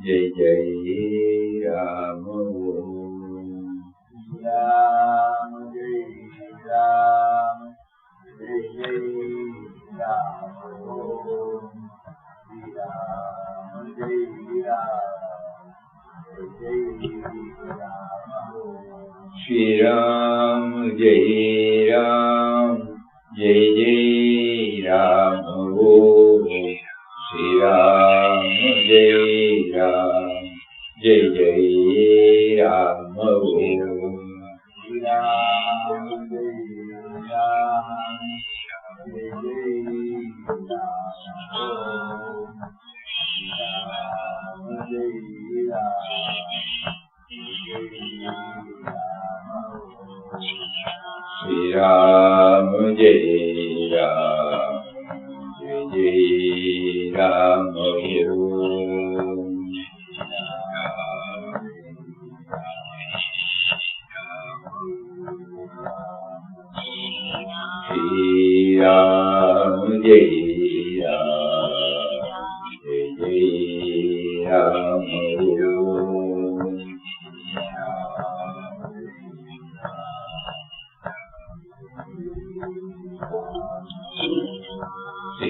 Jai Jai Ram Om. Ram Jai Ram, Jai Jai Ram Om. Ram Jai Ram, Jai Jai Ram Om. Shri Ram Jai Ram, Jai Jai Ram Om. Shri Ram Jai Ram, Jai Jai Ram Om. Shri Ram Jai Ram, Jai Jai Ram Om. Shri Ram Jai Ram, Jai Jai Ram Om. Shri Ram Jai Ram, Jai Jai Ram Om.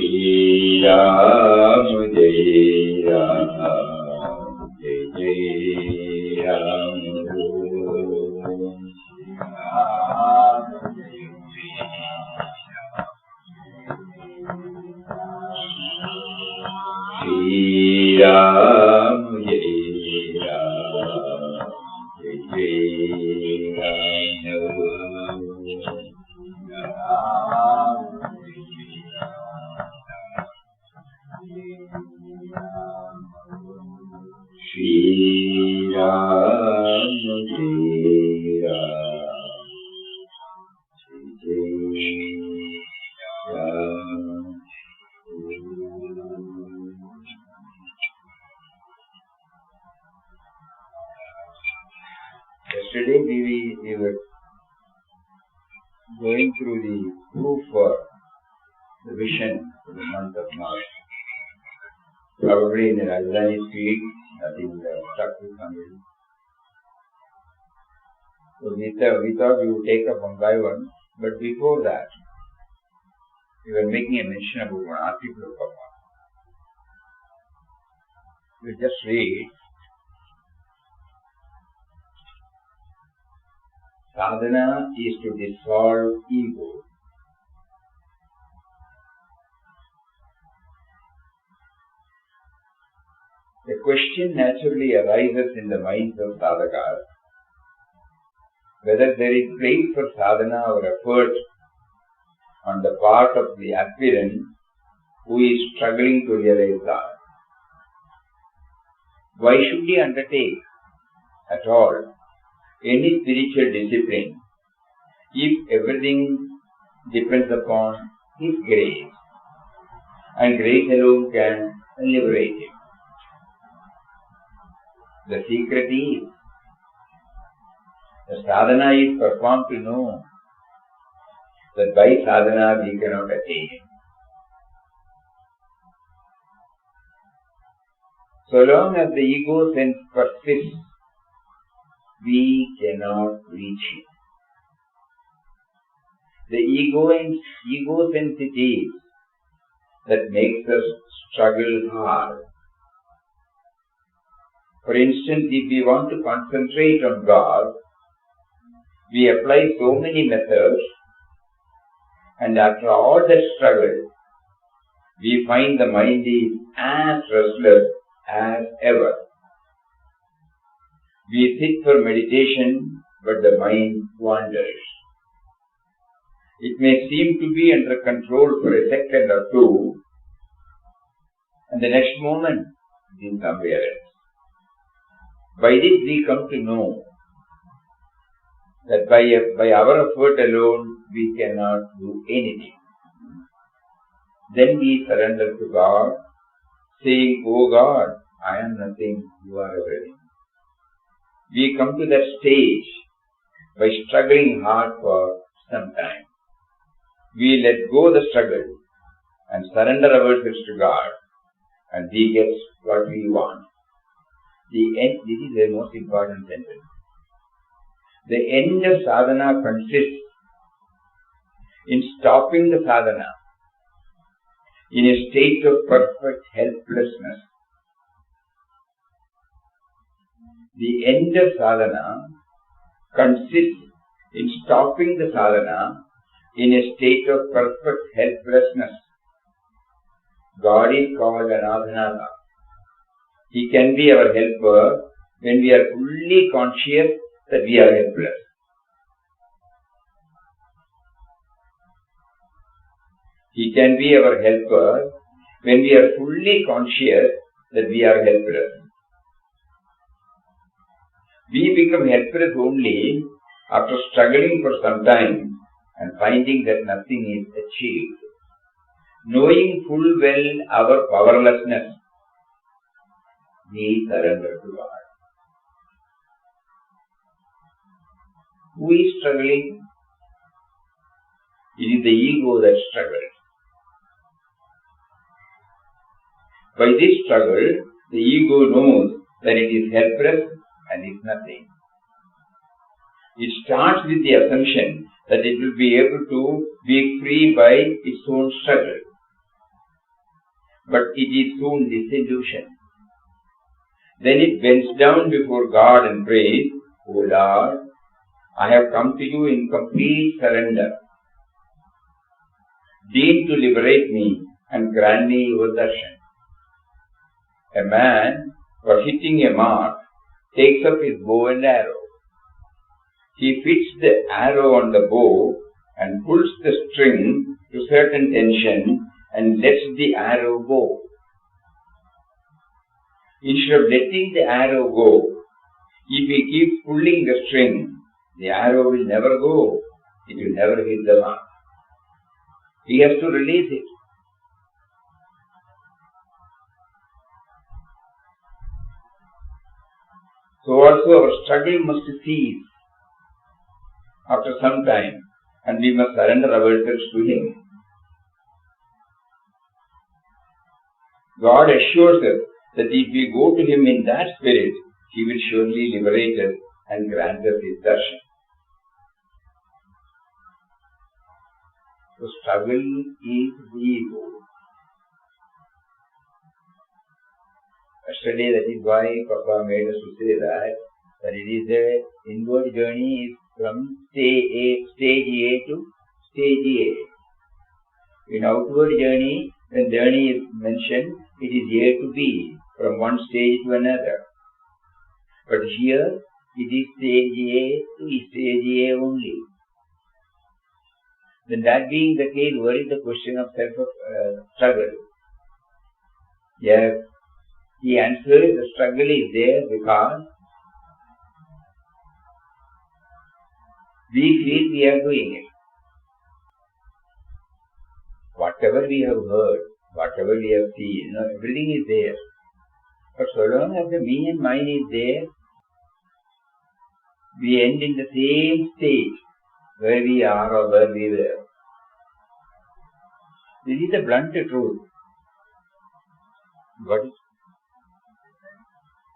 Shri Ram Jai Ram, Jai Jai Ram Om. Shri Ram Jai Ram, Jai Jai Ram Om. Shri Ram Jai Ram, Jai Jai Ram Om. Shri Ram Jai Ram, Yesterday we were going through the proof for the vision for the month of March. Probably in the Rajdhani street, nothing stuck with somebody. So we thought we would take up one by one, but before that, we were making a mention about one article of Bhagavan. We just read, sadhana is to dissolve ego. The question naturally arises in the minds of sadhakas, whether there is place for sadhana or effort on the part of the aspirant who is struggling to realize that. Why should he undertake at all any spiritual discipline if everything depends upon His grace, and grace alone can liberate him? The secret is, the sadhana is performed to know that by sadhana we cannot attain. So long as the ego sense persists, we cannot reach it. The ego sense it is that makes us struggle hard. For instance, if we want to concentrate on God, we apply so many methods, and after all that struggle, we find the mind is as restless as ever. We sit for meditation, but the mind wanders. It may seem to be under control for a second or two, and the next moment it is somewhere else. By this we come to know that by our effort alone we cannot do anything. Then we surrender to God, saying, "O God, I am nothing, you are everything." We come to that stage by struggling hard for some time. We let go the struggle and surrender ourselves to God, and we get what we want. This is the most important sentence. The end of sadhana consists in stopping the sadhana in a state of perfect helplessness. The end of sadhana consists in stopping the sadhana in a state of perfect helplessness. God is called Anandashram. He can be our helper when we are fully conscious that we are helpless. He can be our helper when we are fully conscious that we are helpless. We become helpless only after struggling for some time and finding that nothing is achieved. Knowing full well our powerlessness, we surrender to God. Who is struggling? It is the ego that struggles. By this struggle, the ego knows that it is helpless and is nothing. It starts with the assumption that it will be able to be free by its own struggle. But it is soon disillusioned. Then it bends down before God and prays, O Lord, I have come to you in complete surrender. Deign to liberate me and grant me your darshan. A man, for hitting a mark, takes up his bow and arrow. He fits the arrow on the bow and pulls the string to certain tension and lets the arrow go. Instead of letting the arrow go, if he keeps pulling the string, the arrow will never go. It will never hit the mark. He has to release it. So also our struggle must cease after some time, and we must surrender ourselves to Him. God assures us that if we go to Him in that spirit, He will surely liberate us and grant us His darshan. So struggle is the ego. Yesterday, that is why Papa made us to say that it is the inward journey is from stage A to stage A. In outward journey, when journey is mentioned, it is A to B, from one stage to another. But here, it is stage A to stage A only. Then that being the case, what is the question of struggle? Yes, he answers the struggle is there because we feel we are doing it. Whatever we have heard, whatever we have seen, everything is there. But so long as the me and mine is there, we end in the same stage where we are or where we were. This is the blunt truth. Got it?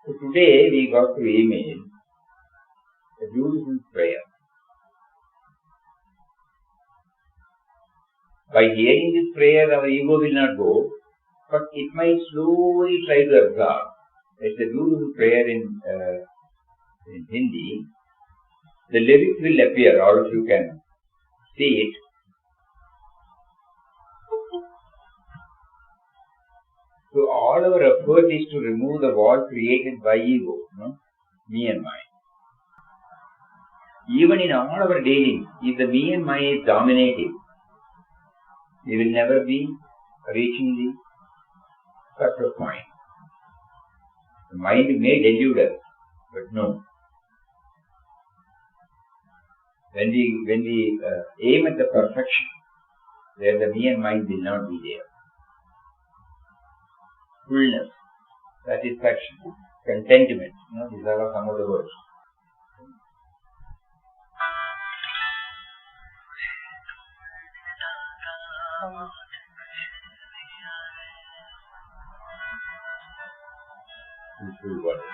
So today we got to email a beautiful prayer. By hearing this prayer, our ego will not go, but it might slowly try to absorb. It's a beautiful prayer in Hindi. The lyrics will appear, all of you can see it. So all our effort is to remove the wall created by ego, me and mine. Even in all our dealings, if the me and mine is dominating, we will never be reaching the success point. The mind may delude us, but no. When we aim at the perfection, there the me and mind will not be there. Fullness, satisfaction, contentment, these are some of the words. Peaceful water.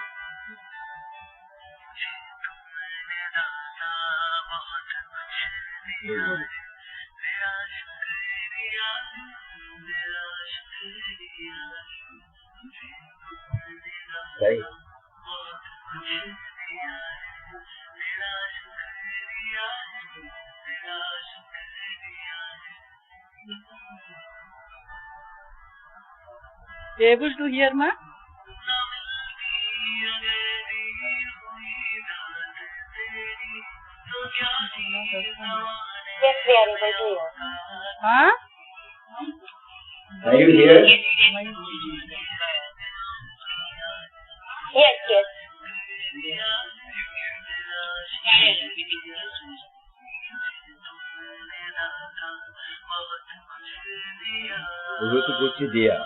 Right. Able to hear, ma? Yes, we are able to hear. Huh? Are you here? Yes, yes. बहुत कुछ दिया.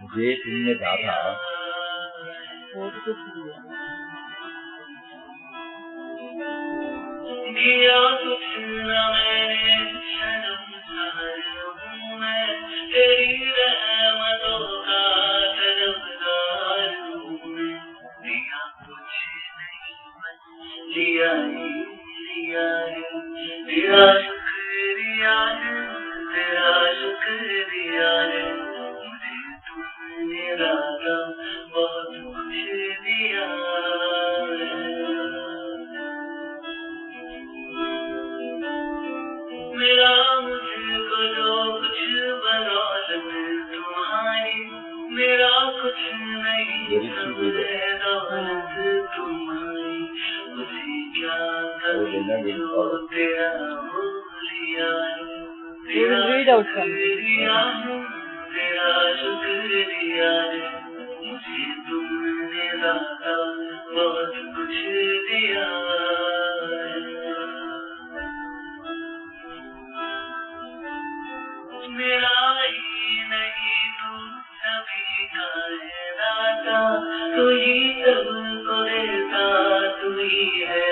मुझे तुमने दाता बहुत कुछ दिया. किया कुछ न मैंने शर्मसार हूँ मैं तेरी रहमतों का तलबदार हूँ मैं दिया कुछ नहीं बस लिया ही लिया है तेरा शुक्रिया है तेरा शुक्रिया है मुझे तुमने दाता बहुत कुछ दिया है. मेरा मुझको जो कुछ बदौलत तुम्हारी मेरा कुछ नहीं सब है दौलत तुम्हारी उसे क्या करूं जो तेरा हो लिया है तेरा शुक्रिया है तेरा शुक्रिया है मुझे तुमने दाता बहुत कुछ दिया है. मेरा ही नहीं तू सभी का है दाता तू ही सबको देता तू ही है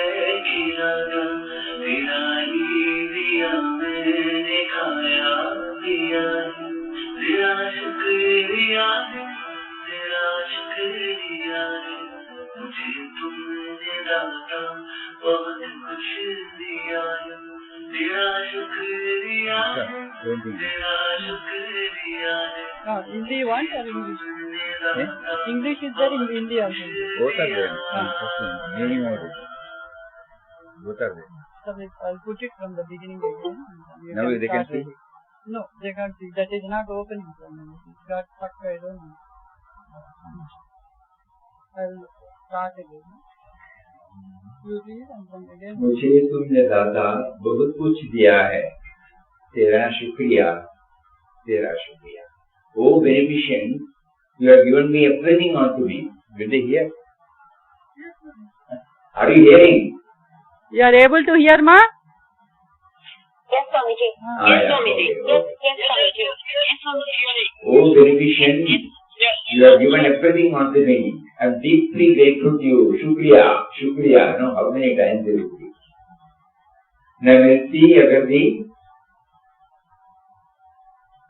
खिलाता तेरा ही दिया मैंने खाया पिया तेरा शुक्रिया है तेरा शुक्रिया है मुझे तुमने दाता बहुत कुछ दिया है तेरा शुक्रिया है तेरा शुक्रिया है. Hindi you want or English? English is there in Hindi also. Both are there. Many more. Both are there. So I'll put it from the beginning again. Now they can see? No, they can't see. That is not opening for me. It got stuck, I don't know. I'll start again. You read and then again. मुझे तुमने दाता बहुत कुछ दिया है तेरा शुक्रिया तेरा शुक्रिया. Oh beneficent, you have given me everything unto me. Will they hear? Are you hearing? You are able to hear, ma? Yes, Swamiji. Yes, Swamiji. Yes, Swamiji. Yes, Swamiji. Oh beneficent, you have given everything unto me. I am deeply grateful to you. Shukriya, Shukriya. No, how many times they will be? न मिलती अगर भी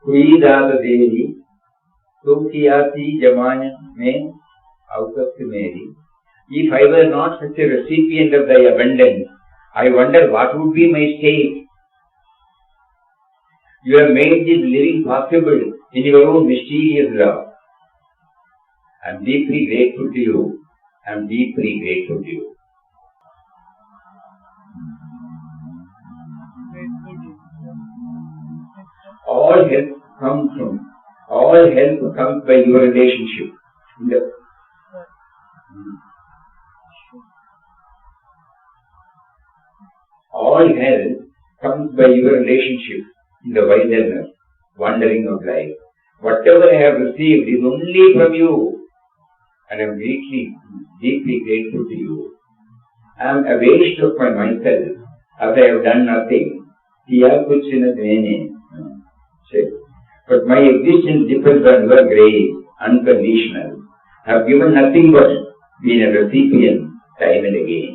हुई दात तेरी तो किया थी जमाने में औसत मेरी. If I were not such a recipient of thy abundance, I wonder what would be my state. You have made this living possible in your own mysterious love. I am deeply grateful to you. I am deeply grateful to you. All help comes by your relationship. All help comes by your relationship in the wilderness, wandering of life. Whatever I have received is only from you, and I am deeply grateful to you. I am abased of myself as I have done nothing. दिया कुछ न मैंने, but my existence depends on your grace, unconditional. I have given nothing but been a recipient time and again.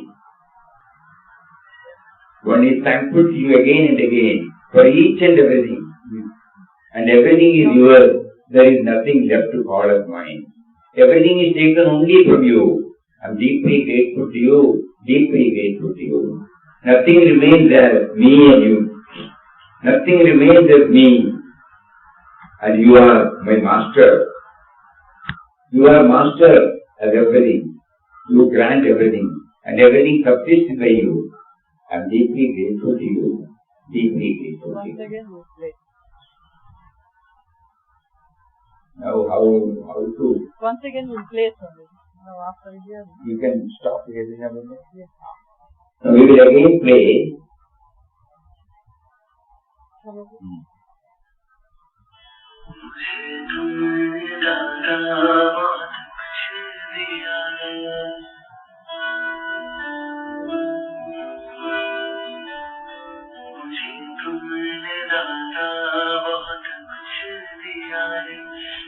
One is thankful to you again and again for each and everything. And everything is yours. There is nothing left to call as mine. Everything is taken only from you. I am deeply grateful to you. Deeply grateful to you. Nothing remains as me and you. Nothing remains as me. And you are my master. You are master of everything. You grant everything. And everything subsists by you. I am deeply grateful to you. Deeply grateful to you. Once again we play. Now how to? Once again we play Swami. Now after here. You can stop here. Yes. Now we will again play.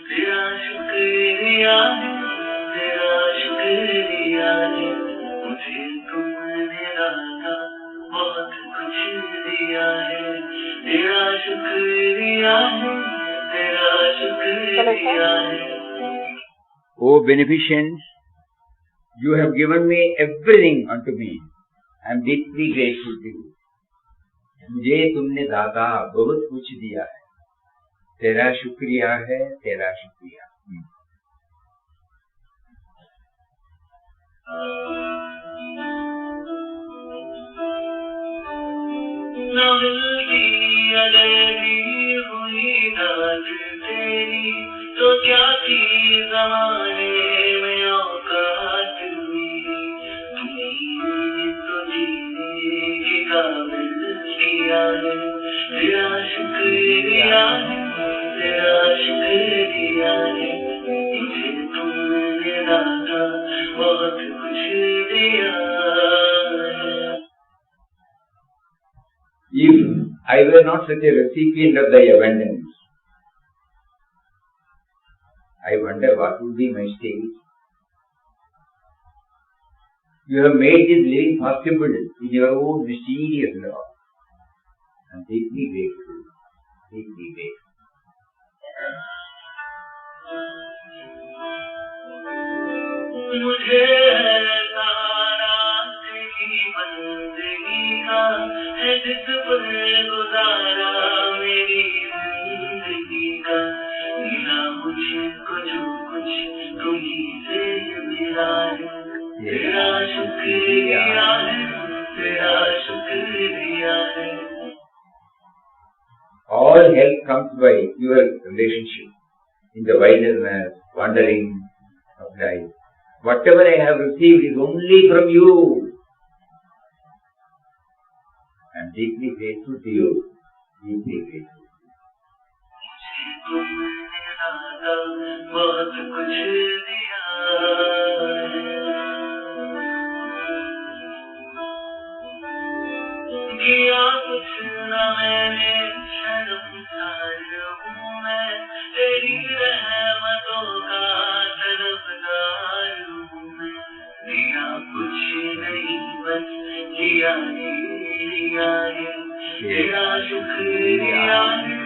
तेरा शुक्रिया है, तेरा शुक्रिया है, मुझे तुमने दाता बहुत कुछ दिया है, तेरा शुक्रिया है, तेरा शुक्रिया है. O beneficent, you have given me everything unto me. I am deeply grateful to you. मुझे तुमने दाता बहुत कुछ दिया है. तेरा शुक्रिया है, तेरा शुक्रिया. न मिलती अगर भी हुई दाद तेरी, तो क्या थी ज़माने में औकात मेरी. तुम्हें तो जीने के काबिल किया है, तेरा शुक्रिया है, तेरा शुक्रिया है, मुझे तुमने दाता बहुत कुछ दिया है. If I were not such a recipient of thy abundance, I wonder what would be my state. You have made this living possible in your own mysterious law. I am deeply grateful, deeply grateful. मुझे सहारा तेरी बंदगी का है, जिस पर गुजारा मेरी जिंदगी का. मिला मुझको जो कुछ तुम्हीं से मिला है, तेरा शुक्रिया है, तेरा शुक्रिया है. All help comes by your relationship in the wilderness, wandering of life. Whatever I have received is only from you. I am deeply grateful to you. Deeply grateful. बहुत कुछ दिया किया कुछ न मैंने, शर्मसार हूँ मैं, तेरी रहमतों का तरफदार हूँ मैं. दिया कुछ नहीं बस लिया ही लिया है, तेरा शुक्रिया है,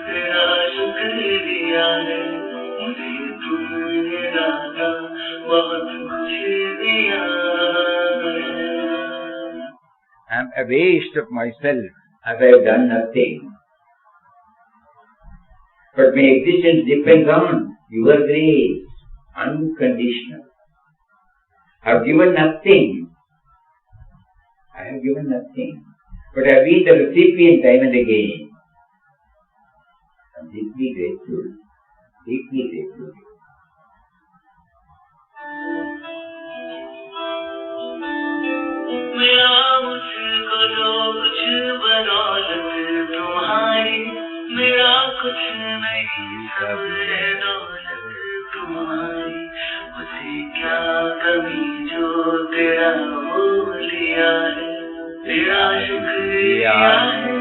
तेरा शुक्रिया है, मुझे तुमने दाता बहुत कुछ दिया है. I am abased of myself as I have done nothing. But my existence depends on your grace, unconditional. I have given nothing. I have given nothing. But I have been the recipient time and again. I am deeply grateful. Deeply grateful. मेरा मुझको जो कुछ बदौलत तुम्हारी, मेरा कुछ नहीं सब है दौलत तुम्हारी. उसे क्या कमी जो तेरा हो लिया है, तेरा शुक्रिया है,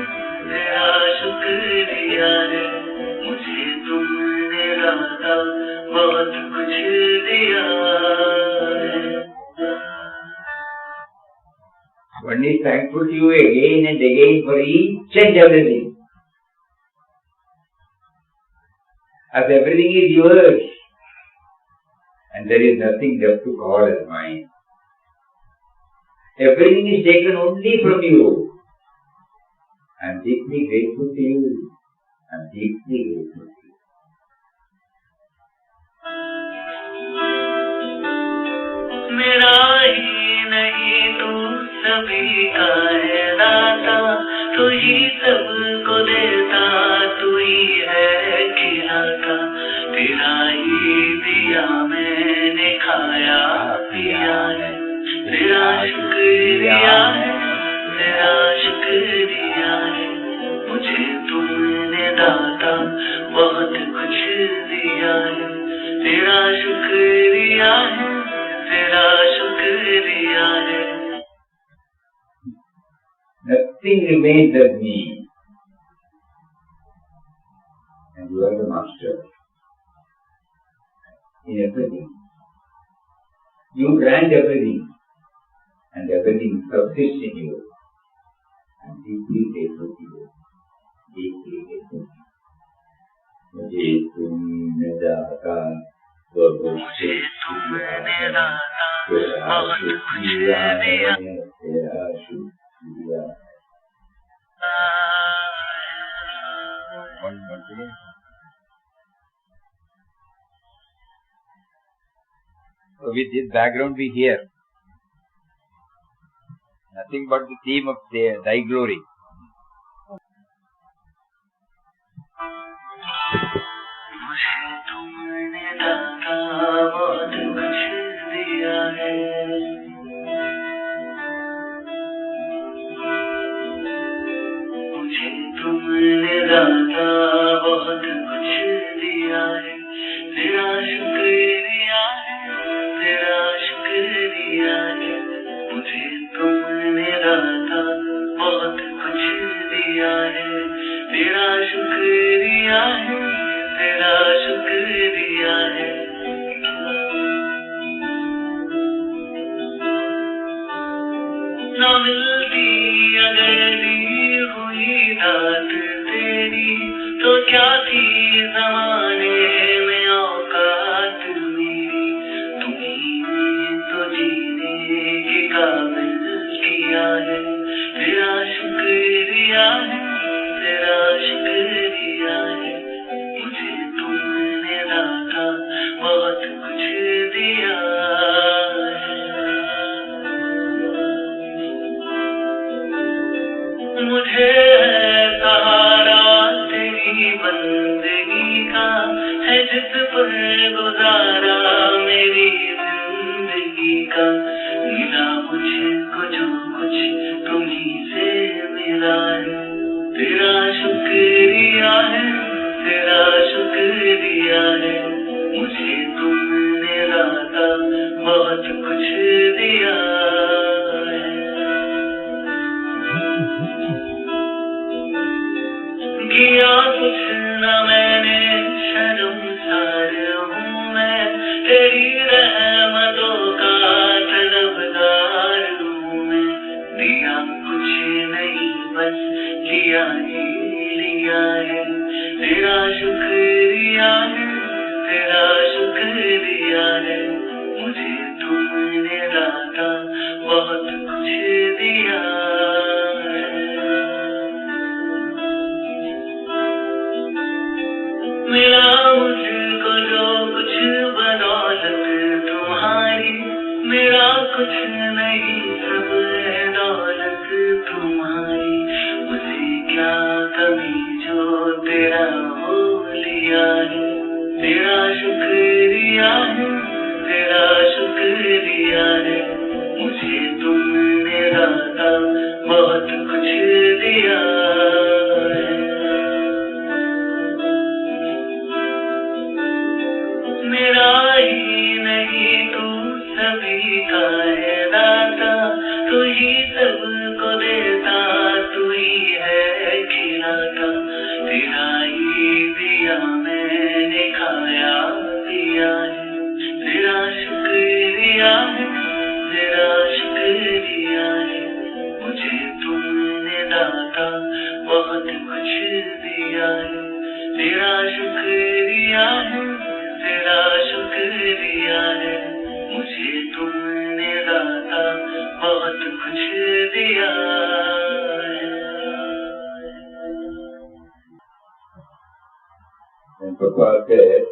One is thankful to you again and again for each and everything. As everything is yours, and there is nothing left to call as mine. Everything is taken only from you. I am deeply grateful to you. I am deeply grateful to you. मेरा ही नहीं तू सभी का है दाता, तू ही सबको देता, तू ही है खिलाता, तेरा ही दिया मैंने खाया पिया है, तेरा शुक्रिया है, तेरा शुक्रिया है, मुझे तुमने दाता बहुत कुछ दिया है, तेरा शुक्रिया है, तेरा शुक्रिया है. Nothing remains as me, and you are the master in everything. You grant everything, and everything subsists in you. I am deeply grateful to you. Deeply grateful to you. मुझे तुमने दाता बहुत शुक्रिया है, तेरा शुक्रिया है, तेरा शुक्रिया. So with this background we hear nothing but the theme of thy glory. मुझे तुमने दाता बहुत कुछ दिया है, मुझे तुमने दाता बहुत कुछ दिया है, तेरा शुक्रिया है, तेरा शुक्रिया है, मुझे तुमने दाता बहुत कुछ दिया है, तेरा शुक्रिया है, तेरा शुक्रिया है. ना मिलती अगर दी हुई दात तेरी, तो क्या थी ज़माने में औकात मेरी, तुम्हीं तो जीने के काबिल किया है, तेरा शुक्रिया है, तेरा शुक्रिया है, मुझे तुमने दाता बहुत कुछ दिया है. मुझे है सहारा तेरी बंदगी का, है जिस पर गुजारा मेरी जिंदगी का, मिला मुझको जो कुछ तुम्हीं से मिला है, तेरा शुक्रिया है, तेरा शुक्रिया है, मुझे तुमने दाता बहुत कुछ दिया है. किया कुछ न मैंने शर्मसार हूँ मैं, तेरी रहमतों का तलबगार हूँ मैं, दिया कुछ नहीं बस लिया ही लिया है, तेरा शुक्रिया है, तेरा शुक्रिया है, मुझे तुमने दाता बहुत कुछ दिया है. मिला मुझको जो कुछ बदौलत तुम्हारी, मेरा कुछ नहीं सब है दौलत तुम्हारी, उसे क्या कमी जो तेरा हो लिया है, तेरा शुक्रिया है, तेरा शुक्रिया है, मुझे तुमने दाता बहुत कुछ दिया है. मेरा ही नहीं तू सभी का है दाता, तू ही सबको देता, तू ही है खिलाता, तेरा ही दिया मैंने खाया पिया है, तेरा शुक्रिया है, तेरा शुक्रिया है, कुछ दिया And Prabhupada said,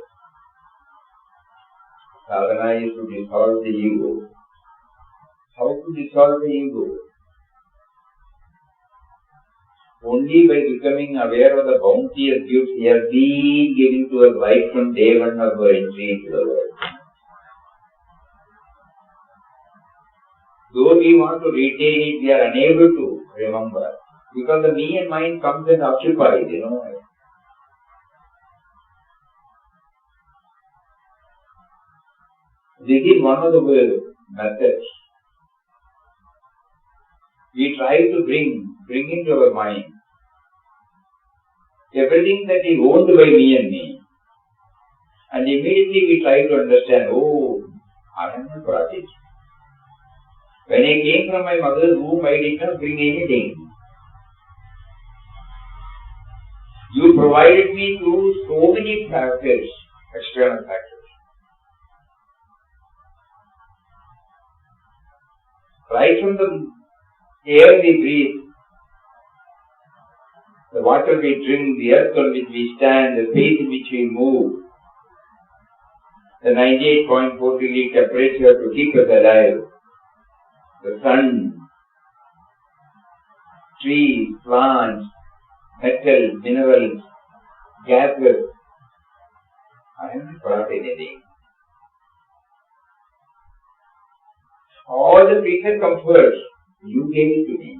sadhana is to dissolve the ego. How to dissolve the ego? Only by becoming aware of the bounteous gifts He has been giving to us right from day one of our entry into the world. Though we want to retain it, we are unable to remember. Because the me and mind comes and occupies, This is one of the methods. We try to bring into our mind everything that is owned by me and me. And immediately we try to understand, I am not brought it. When I came from my mother's womb, I did not bring anything. You provided me through so many factors, external factors. Right from the air we breathe, the water we drink, the earth on which we stand, the space in which we move, the 98.4 degree temperature to keep us alive, the sun, trees, plants, metal, minerals, gases. I haven't brought anything. All the creature comforts, you gave it to me.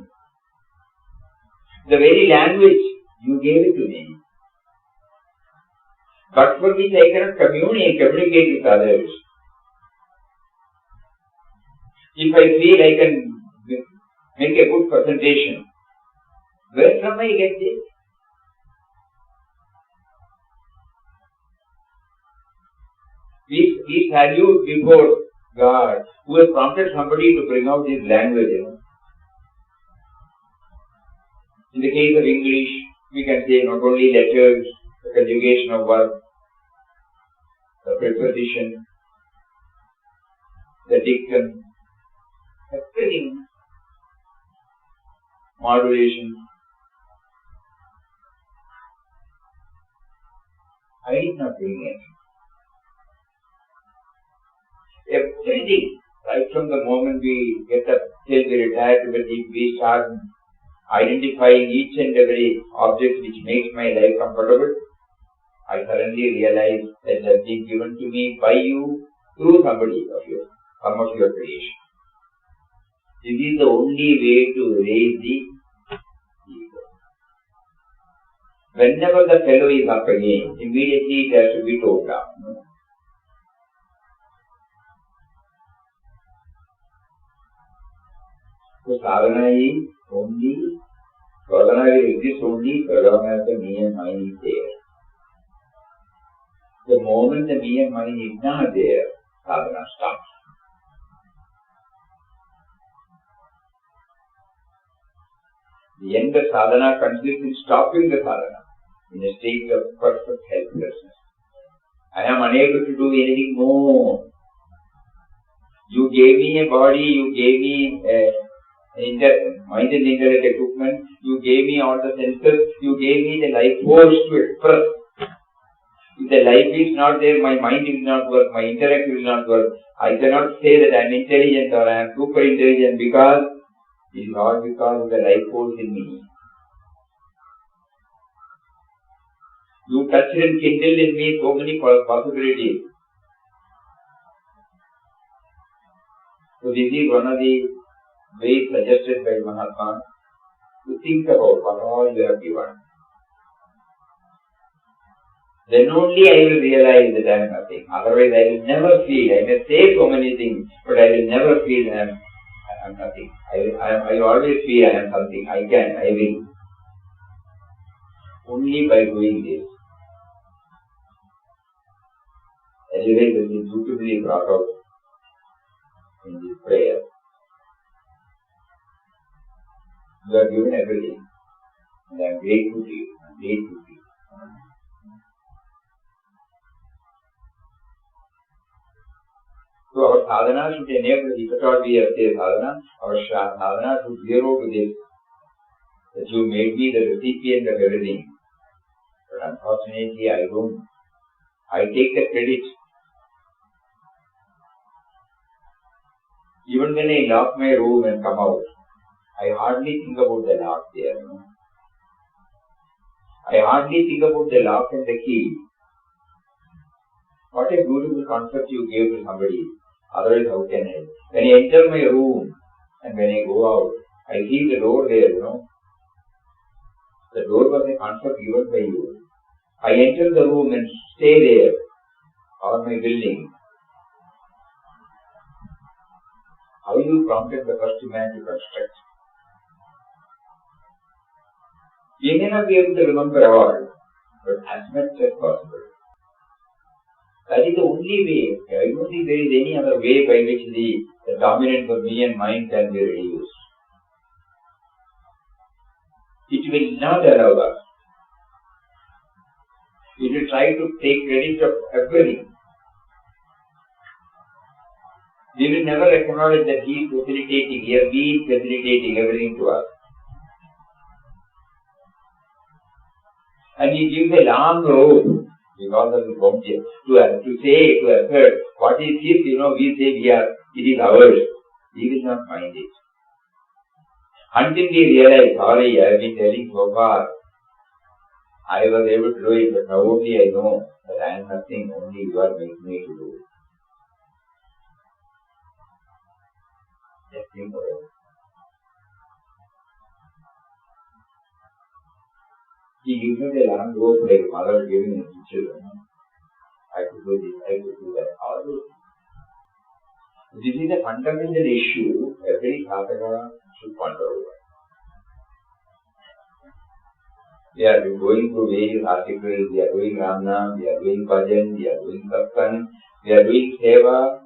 The very language, you gave it to me. But for which I cannot communicate with others. If I feel I can make a good presentation, where from I get this? We salute before God, who has prompted somebody to bring out this language. In the case of English, we can say not only letters, the conjugation of verbs, the preposition, the dictum, everything, modulation. I did not bring it. Everything, right from the moment we get up till we retire to the deep, we start identifying each and every object which makes my life comfortable. I suddenly realize that has been given to me by you through somebody of yours, some of your creation. This is the only way to raise the ego. Whenever the fellow is up again, immediately it has to be toned down. So sadhana is only, sadhana will exist only so long as the me and mind is there. The moment the me and mind is not there, sadhana stops. The end of sadhana consists in stopping the sadhana in a state of perfect helplessness. I am unable to do anything more. You gave me a body, you gave me mind and intellect equipment, you gave me all the senses, you gave me the life force to express. If the life is not there, my mind will not work, my intellect will not work. I cannot say that I am intelligent or I am super intelligent because it is all because of the life force in me. You touched and kindled in me so many possibilities. So this is one of the ways suggested by Mahatma to think about what all you have given. Then only I will realize that I am nothing. Otherwise I will never feel. I may say so many things, but I will never feel I am nothing. I always feel I am something. I will. Only by doing this. Anyway, this is beautifully brought out in this prayer. You are given everything. And I am grateful to you. I am grateful to you. So our sadhana should enable, if at all we have a sadhana, our sadhana should zero to this, that you made me the recipient of everything. But unfortunately I don't. I take the credit. Even when I lock my room and come out, I hardly think about the lock there. No? I hardly think about the lock and the key. What a beautiful concept you gave to somebody. Otherwise, how can I? When I enter my room and when I go out, I see the door there, The door was a concept given by you. I enter the room and stay there, or my building. How you prompted the first man to construct? We may not be able to remember all, but as much as possible. That is the only way. I don't think there is any other way by which the dominance of me and mine can be reduced. It will not allow us. It will try to take credit of everything. We will never acknowledge that he is facilitating, he has been facilitating everything to us. And he gives a long rope because of his bounty to say, to assert what is his, we say it is ours. He will not mind it. Until we realize, sorry, I have been telling so far, I was able to do it, but now only I know that I am nothing, only you are making me to do it. Just think about it. He gives us a long rope like mother giving his children. I could do this, I could do that. All those things. This is a fundamental issue every sadhaka should ponder over. We are going through various articles, we are doing Ramnam, we are doing Bhajan, we are doing Satsang, we are doing Seva.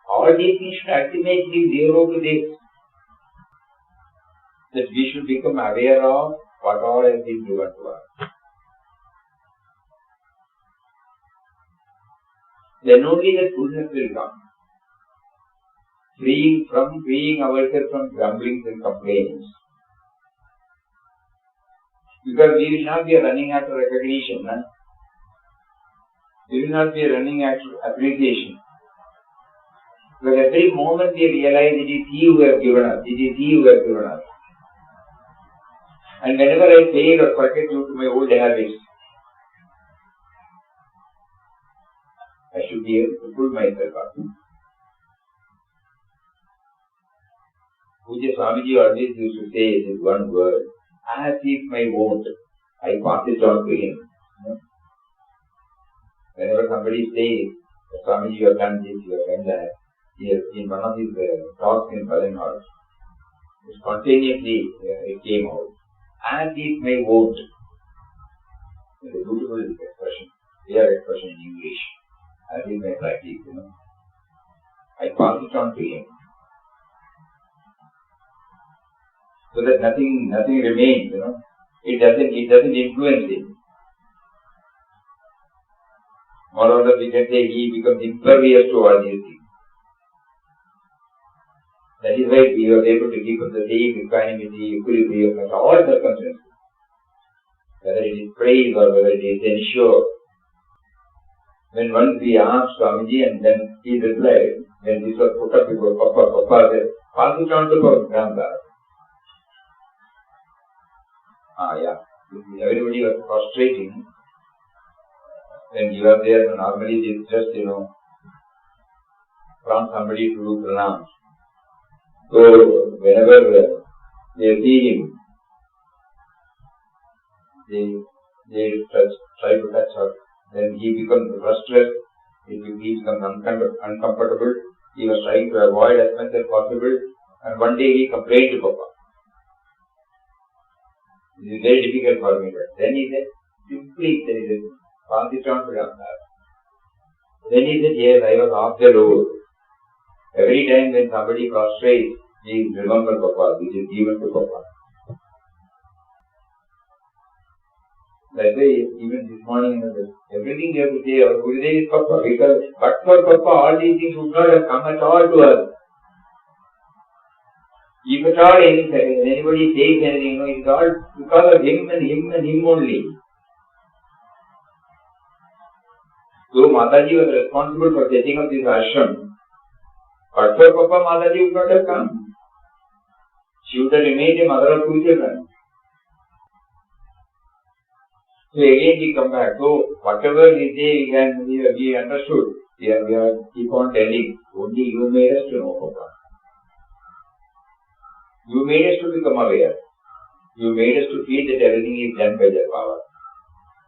All these things should ultimately zero to this. That we should become aware of what all has been given to us. Then only the goodness will come. Freeing ourselves from grumblings and complaints. Because we will not be running after recognition. We will not be running after appreciation. Because every moment we realize it is He who has given us. It is He who has given us. And whenever I fail or forget due to my old habits, I should be able to pull myself up. Pujya Swamiji always used to say this one word, as if my won't, I pass it on to him. Whenever somebody says, Swamiji, you have done this, you have done that, he has in one of his talks in Southern Hall, spontaneously it came out. As if my won't. It's a beautiful expression, clear expression in English. As if my practice, I pass it on to him. So that nothing remains, It doesn't influence him. More or less we can say he becomes impervious to all these things. That is why we were able to keep up the same equanimity, equilibrium at all circumstances. Whether it is praise or whether it is ensure. When once we asked Swamiji and then he replied, when this was put up before Papa said, pass it on to Grandpa. Everybody was prostrating. When you are there, normally it is just, prompt somebody to do pranams. So, whenever they see him, they try to touch her. Then he becomes restless, he becomes uncomfortable. He was trying to avoid as much as possible. And one day he complained to Papa. It is very difficult for me. But then he said, simply pass it on to Ramdas. Then he said, yes, I was off the road. Every time when somebody prostrates, please remember Papa, which is given to Papa. That's why even this morning, everything we have to say, our Gurudev is Papa. Because but for Papa, all these things would not have come at all to us. If at all anybody says anything, it's all because of him and him and him only. So Mataji was responsible for setting up this ashram. But for Papa, Mataji would not have come. She would have remained a mother of two children. So again we come back. So whatever we say, we understood. We are keep on telling. Only you made us to know, Papa. You made us to become aware. You made us to feel that everything is done by their power.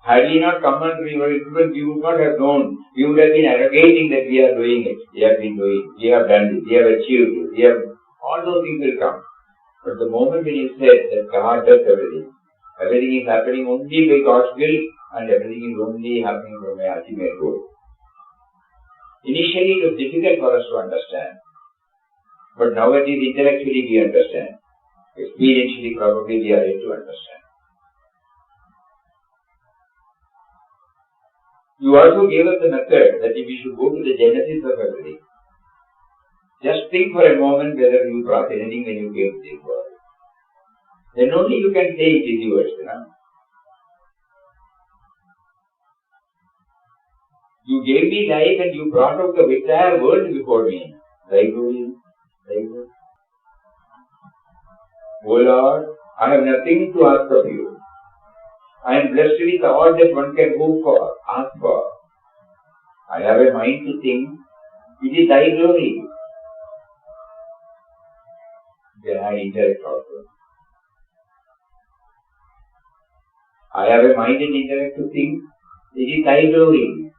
Had we not come under your influence, we would not have known. We would have been arrogating that we are doing it. We have been doing. We have done it. We have achieved it. All those things will come. But the moment when you said that God does everything, everything is happening only by God's will, and everything is only happening from my ultimate goal. Initially, it was difficult for us to understand. But nowadays, intellectually we understand. Experientially, probably we are able to understand. You also gave us the method that if we should go to the genesis of everything, just think for a moment whether you brought anything when you came to this world. Then only you can say it is yours. You gave me life and you brought out the entire world before me. Thy glory, thy glory. O Lord, I have nothing to ask of you. I am blessed with all that one can hope for, ask for. I have a mind to think, it is thy glory. Then I intellect also. I have a mind and intellect to think, it is thy glory.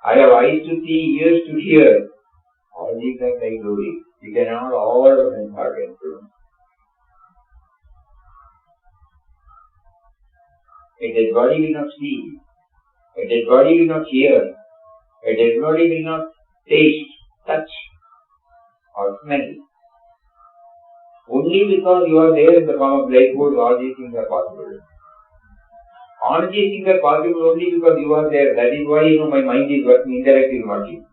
I have eyes to see, ears to hear. All these are thy glory. We cannot all of them bargain. A dead body will not see. A dead body will not hear. A dead body will not taste, touch, or smell. Only because you are there in the form of life force, all these things are possible. All these things are possible only because you are there. That is why my mind is working, intellect is working.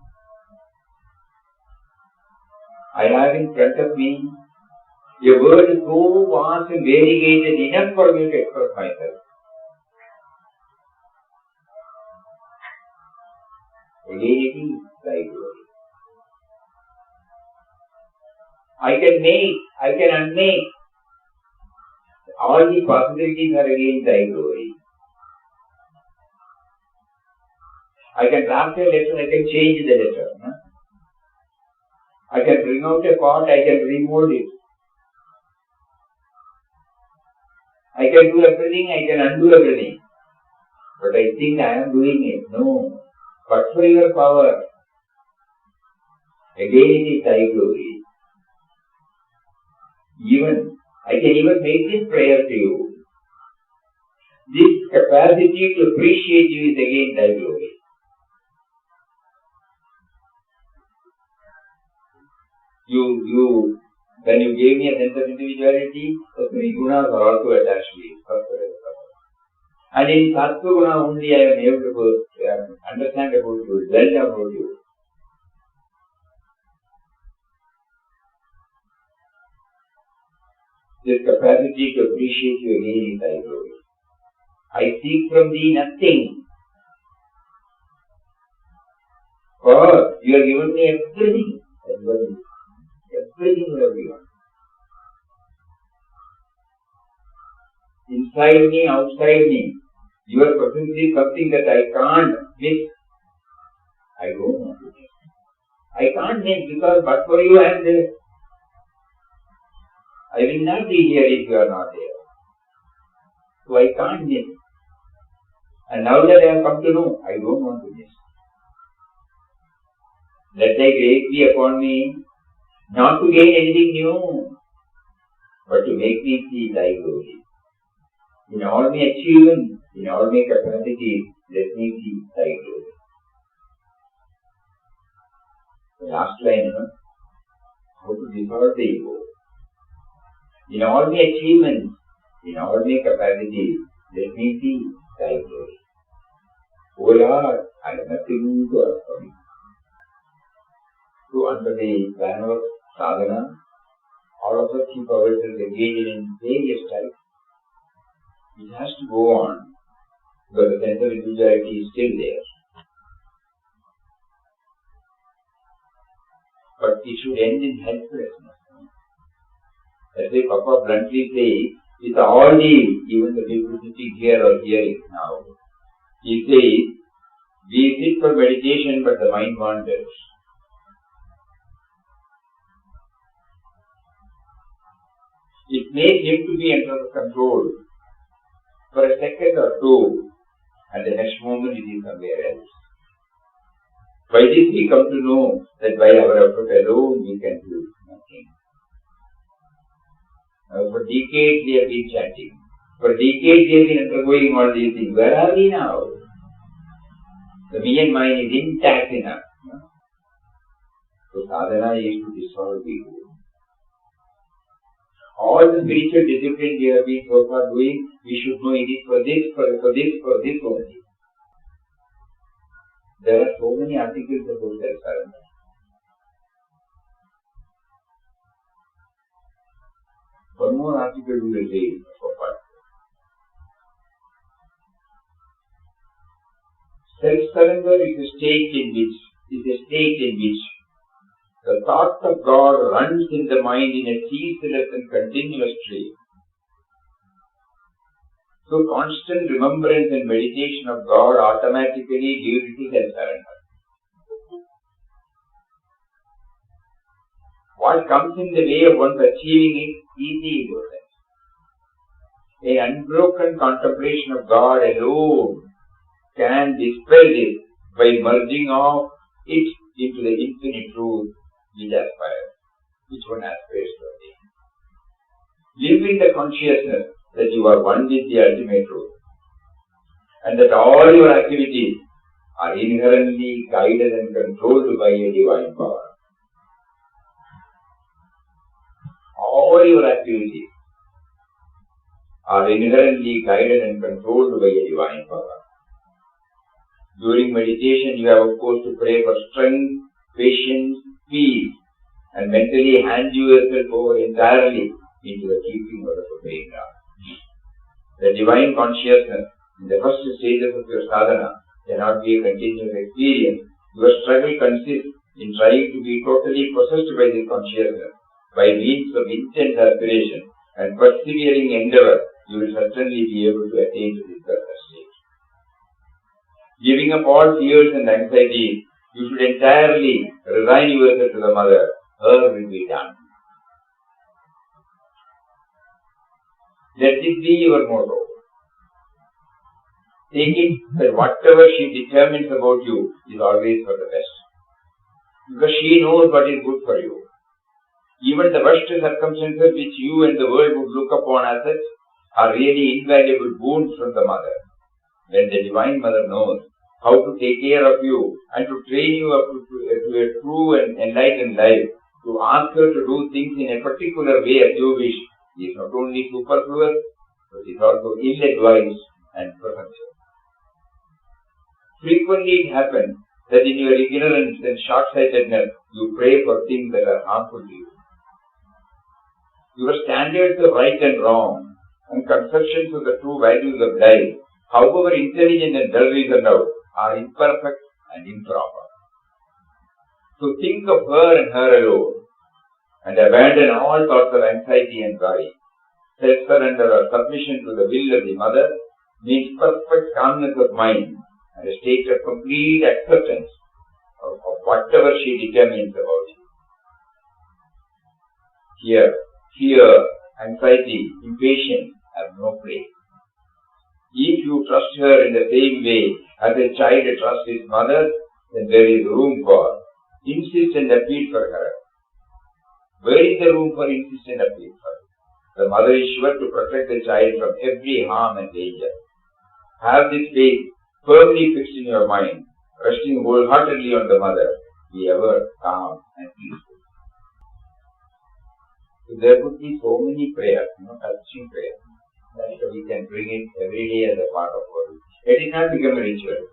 I have in front of me a word so vast and variegated enough for me to express myself. Again it is thy glory. I can make, I can unmake. All the possibilities are again thy glory. I can draft a letter, I can change the letter. I can bring out a pot, I can remold it. I can do everything, I can undo everything. But I think I am doing it. No. But for your power, again it is thy glory. I can even make this prayer to you. This capacity to appreciate you is again thy glory. When you gave me a sense of individuality, the three gunas are also attached to it. And in Sattva Guna only I am able to understand about you, learn about you. This capacity to appreciate you again is thy glory. I seek from thee nothing. For you have given me everything. Everything you have given. Inside me, outside me. Your presence is something that I can't miss. I don't want to miss. I can't miss because but for you I am there. I will not be here if you are not there. So I can't miss. And now that I have come to know, I don't want to miss. Let thy grace be upon me, not to gain anything new, but to make me see thy glory. In all my achievements, in all my capacities, let me see thy glory. The last line, how to dissolve the ego. In all my achievements, in all my capacities, let me see Thy glory. O Lord, I have nothing to ask from you. So under the banner of sadhana, all of us keep ourselves engaged in various types. It has to go on, because the sense of individuality is still there. But it should end in helplessness. As the Papa bluntly says, with all these, even the people sitting here or hearing now, he says, we sit for meditation but the mind wanders. It may seem to be under control for a second or two, and the next moment it is somewhere else. By this we come to know that by our effort alone we can do nothing. Now for decades we have been chanting. For decades we have been undergoing all these things. Where are we now? The me and mine is intact in us. So sadhana is to dissolve ego. All the spiritual disciplines we have been so far doing, we should know it is for this, for this only. There are so many articles about self-surrender. One more article we will read for part. Self-surrender is a state in which the thought of God runs in the mind in a ceaseless and continuous stream. So constant remembrance and meditation of God automatically gives it to self-surrender. What comes in the way of one's achieving it is the ego. An unbroken contemplation of God alone can dispel this by merging off it into the infinite truth which one aspires to attain. Live with the consciousness that you are one with the ultimate truth, and that all your activities are inherently guided and controlled by a divine power. All your activities are inherently guided and controlled by a divine power. During meditation, you have of course to pray for strength, patience, peace, and mentally hand yourself over entirely into the keeping of the Supreme Lord. The divine consciousness in the first stages of your sadhana cannot be a continuous experience. Your struggle consists in trying to be totally possessed by this consciousness. By means of intense aspiration and persevering endeavor, you will certainly be able to attain to this perfect state. Giving up all fears and anxieties, you should entirely resign yourself to the Mother. Her will be done. Let this be your motto. Take it that whatever she determines about you is always for the best. Because she knows what is good for you. Even the worst circumstances which you and the world would look upon as such are really invaluable boons from the Mother. When the Divine Mother knows how to take care of you and to train you up to a true and enlightened life, to ask her to do things in a particular way as you wish, is not only superfluous, but is also ill-advised and presumptuous. Frequently it happens that in your ignorance and short-sightedness, you pray for things that are harmful to you. Your standards of right and wrong and conceptions of the true values of life, however intelligent and well-reasoned out, are imperfect and improper. So think of her and her alone, and abandon all thoughts of anxiety and worry. Self-surrender or submission to the will of the Mother means perfect calmness of mind and a state of complete acceptance of whatever she determines about you. Here, fear, anxiety, impatience have no place. If you trust her in the same way as a child trusts his mother, then there is room for insistent appeal for her. Where is the room for insistent appeal for her? The mother is sure to protect the child from every harm and danger. Have this faith firmly fixed in your mind, resting wholeheartedly on the mother. Be ever calm and peaceful. So there would be so many prayers, touching prayers, that we can bring it every day as a part of our routine. Let it not become a ritual.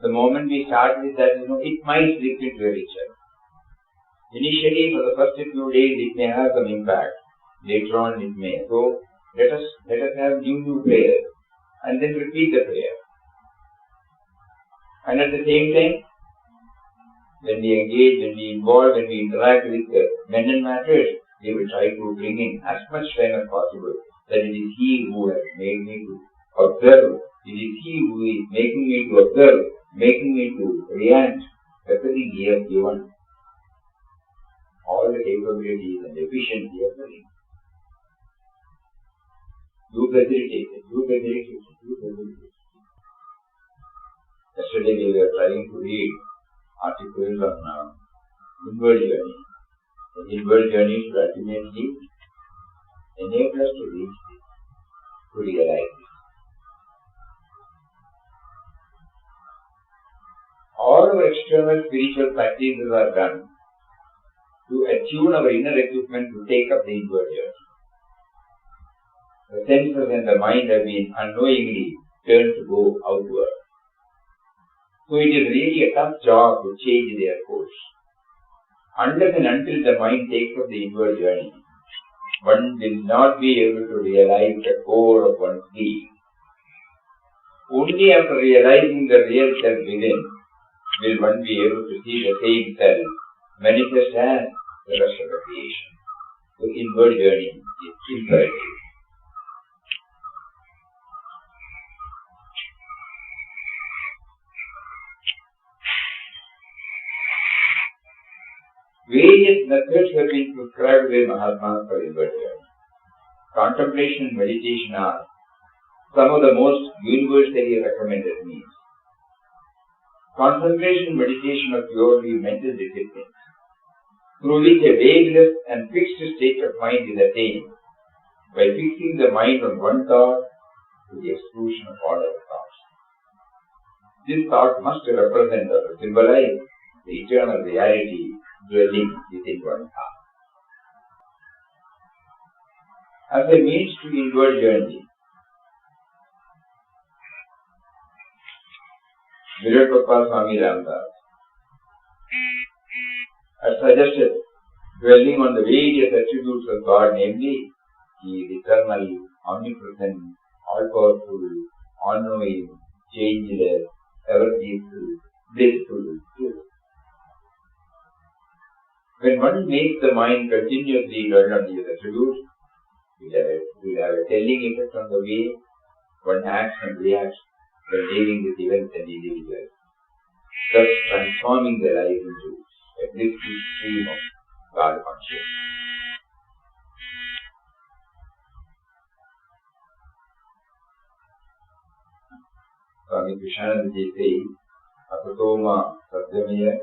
The moment we start with that, it might slip into a ritual. Initially, for the first few days, it may have some impact. Later on, it may. So, let us have new prayer and then repeat the prayer. And at the same time, when we engage, when we involve, when we interact with men and matters, we will try to bring in as much time as possible that it is He who has made me to observe. It is He who is making me to observe, making me to react. Everything He has given. All the capabilities and efficiency of the Him. You facilitate it. Yesterday we were trying to read articles on inward journey. The inward journey should ultimately enable us to reach this, to realize this. All our external spiritual practices are done to attune our inner equipment to take up the inward journey. The senses and the mind have been unknowingly turned to go outward. So it is really a tough job to change their course. Unless and until the mind takes up the inward journey, one will not be able to realize the core of one's being. Only after realizing the real self within will one be able to see the same self manifest as the rest of the creation. So inward journey is imperative. Various methods have been prescribed by Mahatmas for inward journey. Contemplation and meditation are some of the most universally recommended means. Concentration and meditation are purely mental disciplines, through which a vagueness and fixed state of mind is attained by fixing the mind on one thought to the exclusion of all other thoughts. This thought must represent or symbolize the eternal reality dwelling within one heart. As a means to inward journey, Swami has suggested dwelling on the various attributes of God, namely, He is eternal, omnipresent, all-powerful, all-knowing, changeless, ever-peaceful, blissful, pure. When one makes the mind continuously dwell on these attributes, it will have a telling effect on the way one acts and reacts when dealing with events and individuals, thus transforming their life into a blissful stream of God consciousness. Swami Krishnananda says, Apatoma Satyamaya,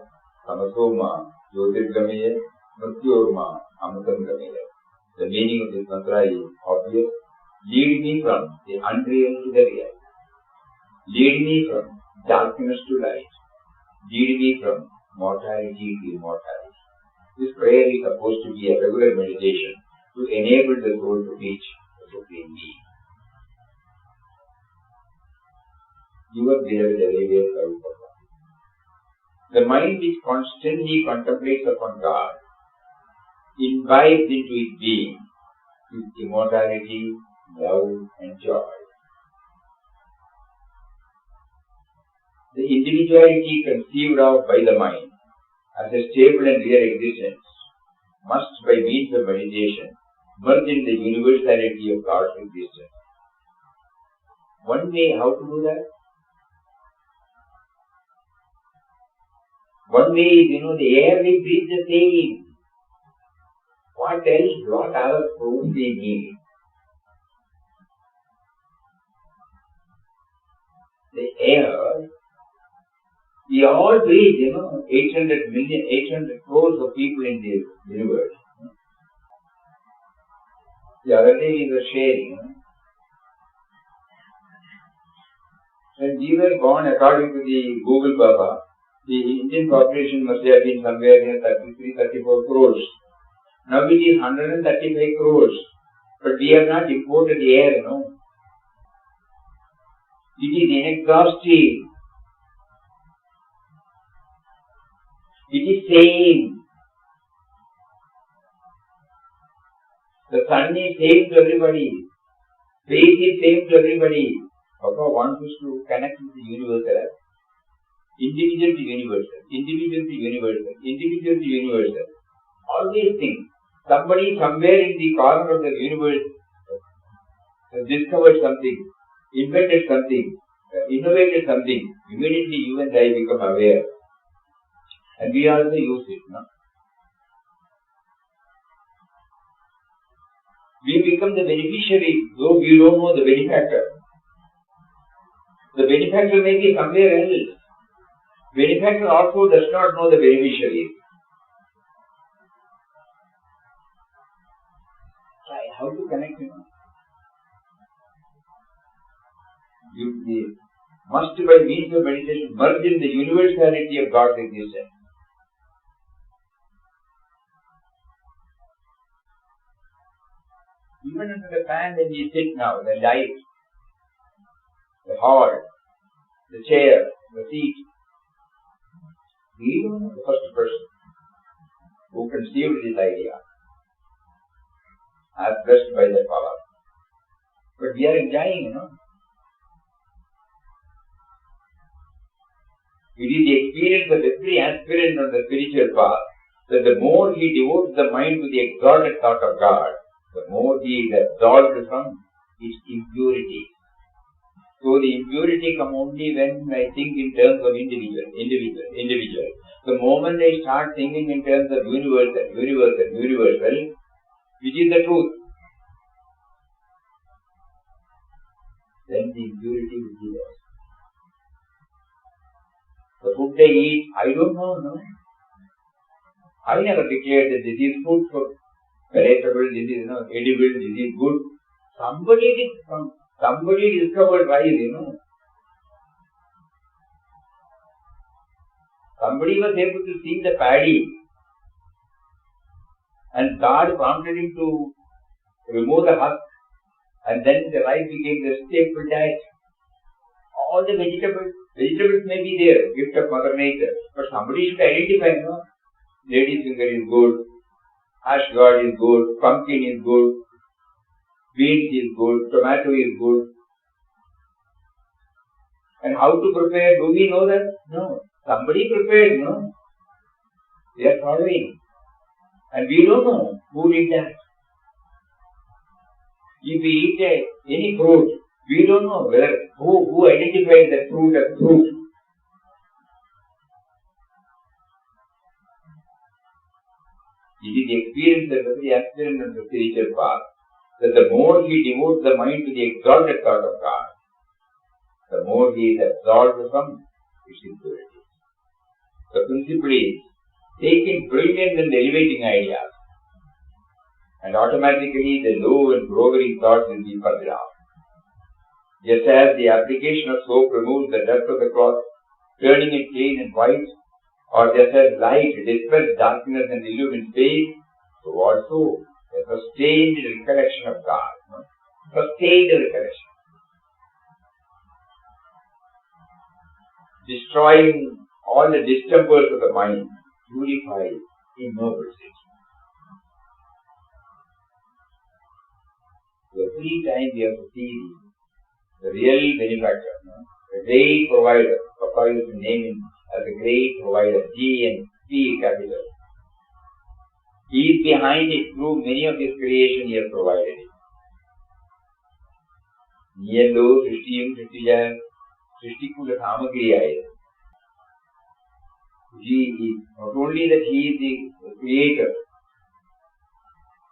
Samasoma Jyotirgamaya, Mrityorma Amatamgamaya. The meaning of this mantra is obvious. Lead me from the unreal to the real. Lead me from darkness to light. Lead me from mortality to immortality. This prayer is supposed to be a regular meditation to enable the soul to reach the Supreme Being. Your beloved Savior, the mind which constantly contemplates upon God imbibes into its being His immortality, love and joy. The individuality conceived of by the mind as a stable and real existence must, by means of meditation, merge in the universality of God's existence. One way how to do that? One way is, the air we breathe the same. What else, what other food we need? The air, we all breathe, 800 crores of people in the universe. The other day we were sharing, when we were born, according to the Google Baba, the Indian population must have been somewhere near 33-34 crores. Now it is 135 crores. But we have not imported the air, It is inexhaustive. It is same. The sun is same to everybody. Space is same to everybody. Papa wants us to connect with the universal. Individual to universal. Individual to universal. Individual to universal. All these things. Somebody somewhere in the corner of the universe has discovered something, invented something, innovated something. Immediately you and I become aware. And we also use it. No? We become the beneficiary, though we don't know the benefactor. The benefactor may be somewhere else. Benefactor also does not know the beneficiary. Try how to connect him. You must by means of meditation merge in the universality of God's existence. Even under the fan when you sit now, the light, the hall, the chair, the seat, we don't know the first person who conceived this idea, as blessed by that power. But we are enjoying, It is the experience of every aspirant on the spiritual path that the more he devotes the mind to the exalted thought of God, the more he is absolved from its impurity. So the impurity comes only when I think in terms of individual. The moment I start thinking in terms of universal, which is the truth, then the impurity will be there. The food they eat, I don't know, no? I never declared that this is food for palatable, this is edible, this is good. Somebody discovered rice, Somebody was able to see the paddy and God prompted him to remove the husk and then the rice became the staple diet. All the vegetables may be there, gift of Mother Nature, but somebody should identify, Lady's finger is good, ash gourd is good, pumpkin is good, beans is good, tomato is good. And how to prepare, do we know that? No. Somebody prepared, We are following. And we don't know who did that. If we eat any fruit, we don't know whether who identified that fruit as fruit. It is the experience of every aspirant on the spiritual path that the more he devotes the mind to the exalted thought of God, the more he is absolved from its impurity. The principle is taking brilliant and elevating ideas, and automatically the low and groveling thoughts will be purged off. Just as the application of soap removes the dust of the cloth, turning it clean and white, or just as light dispels darkness and illumines space, so also a sustained recollection of God. Sustained recollection. Destroying all the distempers of the mind, purifies, ennobles it. Every time we have to see the real benefactor, the great provider. Papa used to name him as a great provider, G and P capital. He is behind it through many of his creation he has provided it. Niyalo, Srishtiyam, Srishtija, Srishtikula Samakriya. He is not only that he is the creator,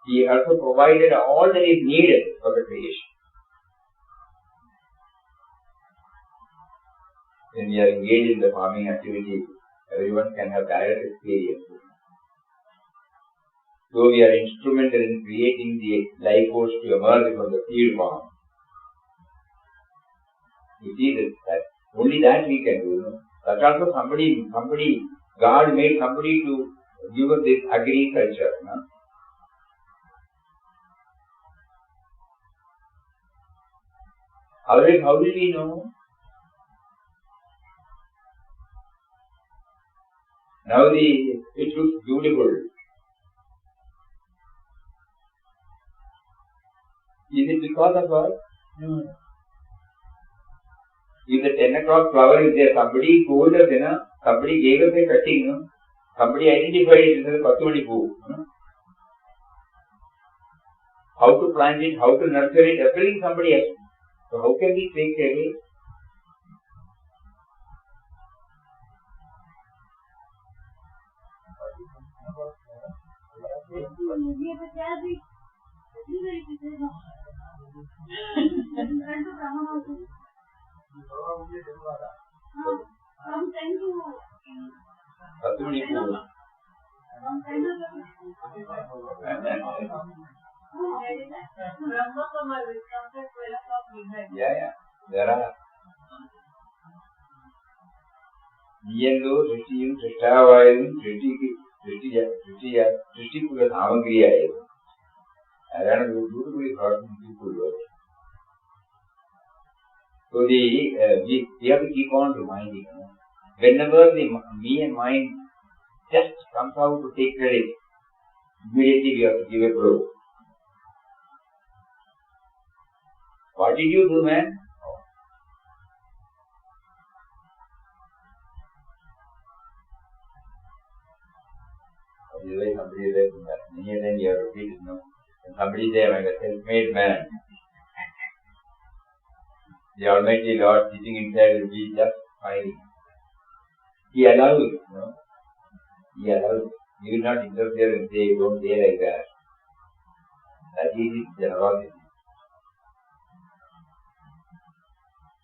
he also provided all that is needed for the creation. When we are engaged in the farming activity, everyone can have direct experience. So we are instrumental in creating the life force to emerge from the seed form. You see that only that we can do. That also somebody, God made somebody to give us this agriculture. Otherwise, how will we know? Now it looks beautiful. Is it because of us? No. If the 10 o'clock flower is there, somebody told us, somebody gave us a cutting, somebody identified it as a Pattumani poo. How to plant it, how to nurture it, everything somebody has. So how can we take away? Pattumani poo. Yeah. There are. Niyendo, Srishiyum, Srishtavayum, Srishtikula Samagriya. I don't know, beautifully thought people work. So we have to keep on reminding. Whenever me and mind just comes out to take credit, immediately we have to give a blow. What did you do, man? Somebody said, many a time you have repeated, somebody said, I'm a self-made man. The Almighty Lord sitting inside will be just smiling. He allows, He allows. He will not interfere and say, don't say like that. That is His generosity.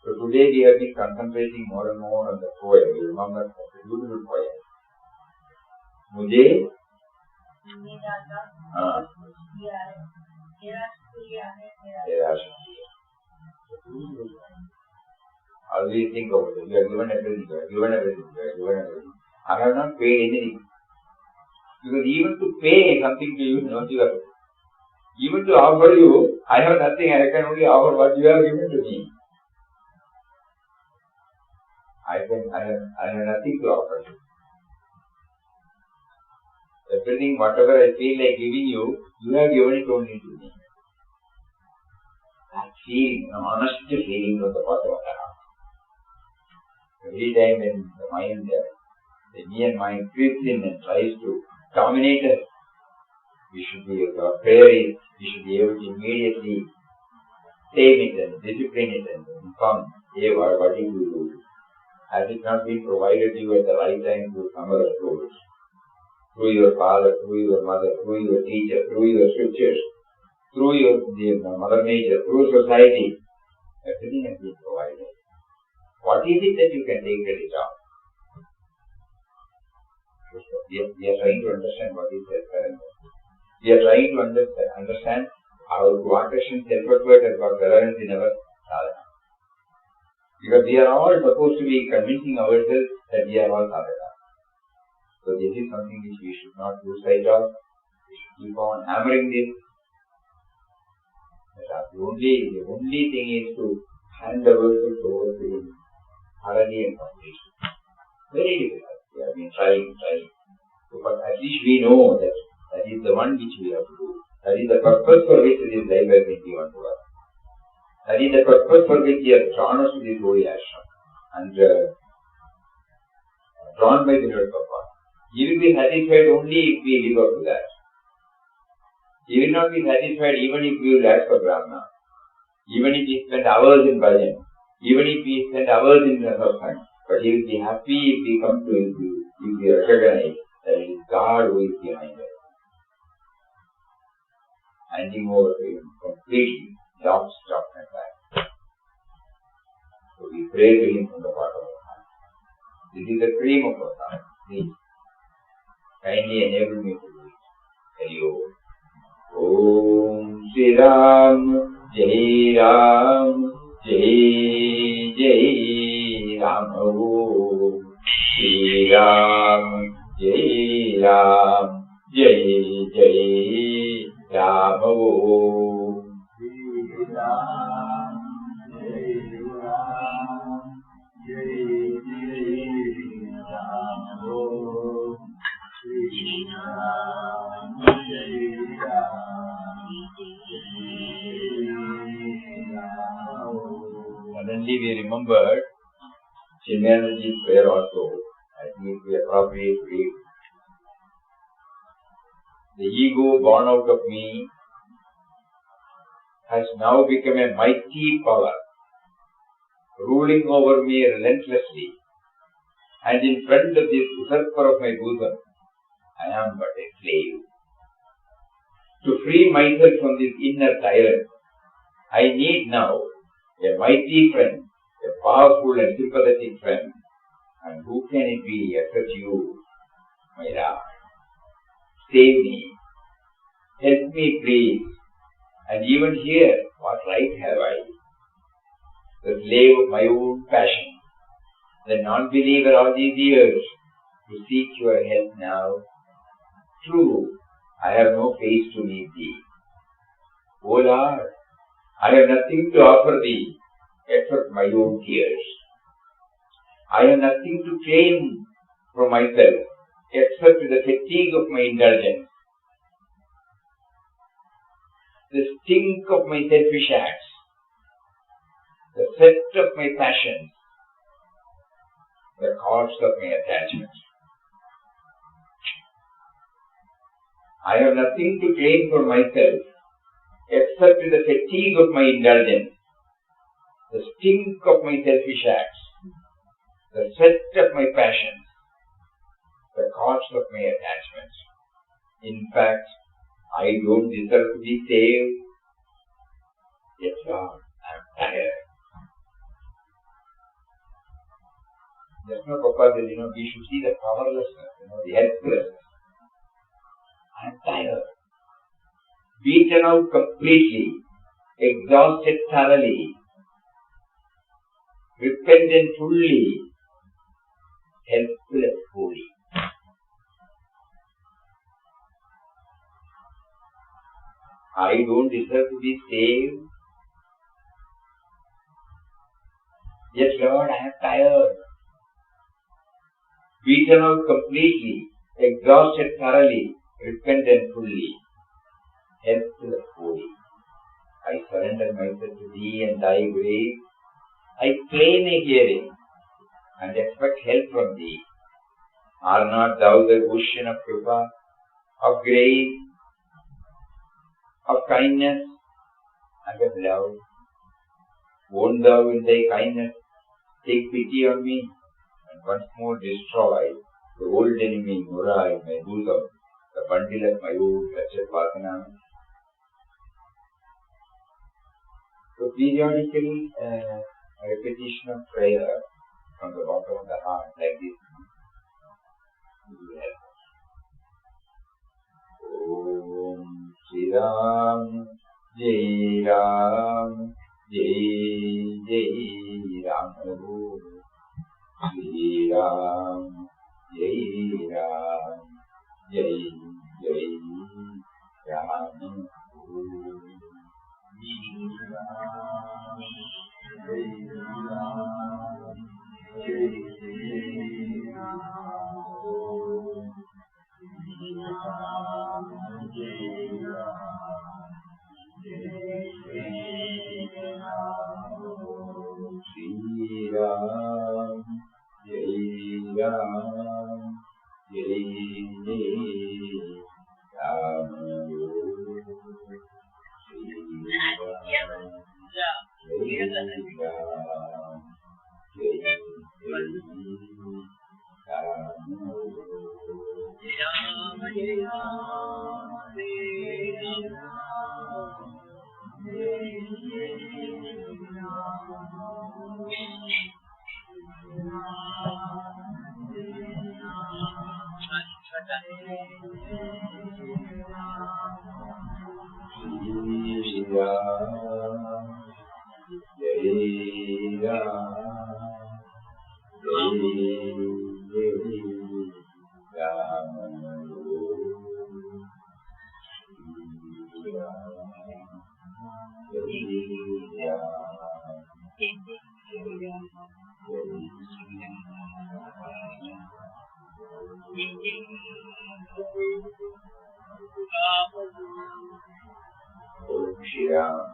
So today we have been concentrating more and more on the poem. You remember the beautiful poem. Mujhe always think about it. You are given everything. I have not paid anything. Because even to pay something to you, you have, even to offer you, I have nothing. I can only offer what you have given to me. I have nothing to offer you. Everything, whatever I feel like giving you, you have given it only to me. That feeling, honest feeling from the bottom of the heart. Every time when the mind, the me and mind creeps in and tries to dominate us, our prayer is, we should be able to immediately tame it and discipline it and inform, hey, what did you do? Has it not been provided to you at the right time through some other source? Through your father, through your mother, through your teacher, through your scriptures, through your mother nature, through society, everything has been provided. What is it that you can take credit of? We are trying to understand what is self-awareness. We are trying to understand how what action self-effort has got relevance in our sadhana. Because we are all supposed to be convincing ourselves that we are all sadhana. So this is something which we should not lose sight of. We should keep on hammering this. The only thing is to hand ourselves over to Him thoroughly and completely. Very difficult. We have been trying. So, but at least we know that that is the one which we have to do. That is the purpose for which this life has been given to us. That is the purpose for which He has drawn us to this holy ashram. And drawn by the Lord Papa. He will be satisfied only if we live up to that. He will not be satisfied even if we will ask for Brahma. Even if we spend hours in bhajan. Even if we spend hours in Satsang. But He will be happy if we come to Him, if we recognize that it is God who is behind us. Handing over to Him completely, stop and back. So we pray to Him from the bottom of our heart. This is the cream of our heart. Please, kindly enable me to do it. Hari Om. Om Shri Ram, Jai Ram, Jai Jai Ram. Om Shri Ram, Jai Ram, Jai Jai Ram. Om Shri Ram, Jai Ram, Jai Jai Ram. Suddenly we remembered Chinmayaji's prayer also. I think it would be appropriate to read. The ego born out of me has now become a mighty power, ruling over me relentlessly, and in front of this usurper of my bosom, I am but a slave. To free myself from this inner tyrant, I need now a mighty friend, a powerful and sympathetic friend. And who can it be except you, my Lord? Save me, help me please. And even here, what right have I? The slave of my own passion, the non-believer all these years, to seek your help now. True, I have no face to meet thee. O Lord, I have nothing to offer thee except my own tears. I have nothing to claim for myself except the fatigue of my indulgence, the stink of my selfish acts, the theft of my passions, the cost of my attachments. I have nothing to claim for myself except the fatigue of my indulgence, the stink of my selfish acts, the theft of my passions, the cost of my attachments. In fact, I don't deserve to be saved. Yet, Lord, I am tired. Just now Papa said, we should see the powerlessness, the helplessness. I am tired. Beaten out completely, exhausted thoroughly, repentant fully, helpless wholly. I don't deserve to be saved. Yes, Lord, I am tired. Beaten out completely, exhausted thoroughly, repentant fully, helpless wholly. I surrender myself to Thee and Thy grace. I claim a hearing and expect help from Thee. Are not Thou the ocean of Kripa, of grace, of kindness and of love? Won't Thou in Thy kindness take pity on me and once more destroy the old enemy Mura in my bosom, the bundle of my old wretched Vasana? So periodically, a repetition of prayer from the bottom of the heart like this will help us. Om Shri Ram, Jai Ram, Jai Jai Ram. Shri Ram, Jai Ram, Jai Jai Ram. Ram.